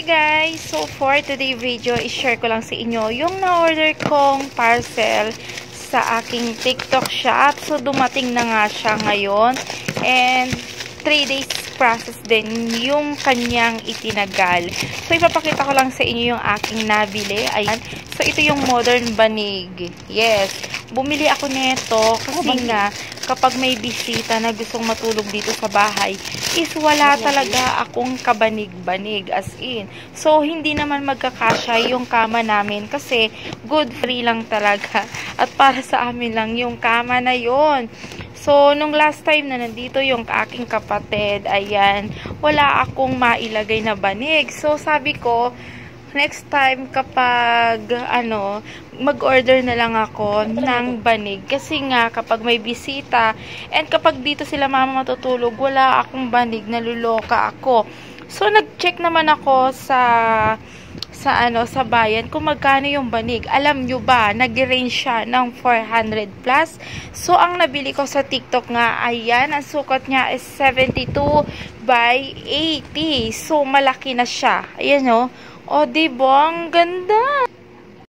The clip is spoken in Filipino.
Hey guys! So for today video, i-share ko lang sa inyo yung na-order kong parcel sa aking TikTok shop. So dumating na nga siya ngayon. And 3 days process din yung kanyang itinagal. So ipapakita ko lang sa inyo yung aking nabili. Ayan. So ito yung modern banig. Yes. Bumili ako nito kasi nga kapag may bisita na gustong matulog dito sa bahay is wala talaga akong kabanig-banig as in. So hindi naman magkakasya yung kama namin kasi good free lang talaga at para sa amin lang yung kama na yon. So, nung last time na nandito yung aking kapatid, ayan, wala akong mailagay na banig. So, sabi ko, next time kapag, mag-order na lang ako ng banig. Kasi nga, kapag may bisita, and kapag dito sila mama matutulog, wala akong banig, naluloka ako. So, nag-check naman ako sa bayan kung magkano yung banig. Alam nyo ba, nag-range siya ng 400 plus. So, ang nabili ko sa TikTok nga, ayan, ang sukat niya is 72 by 80. So, malaki na siya. Ayan o. O, diba? Ang ganda.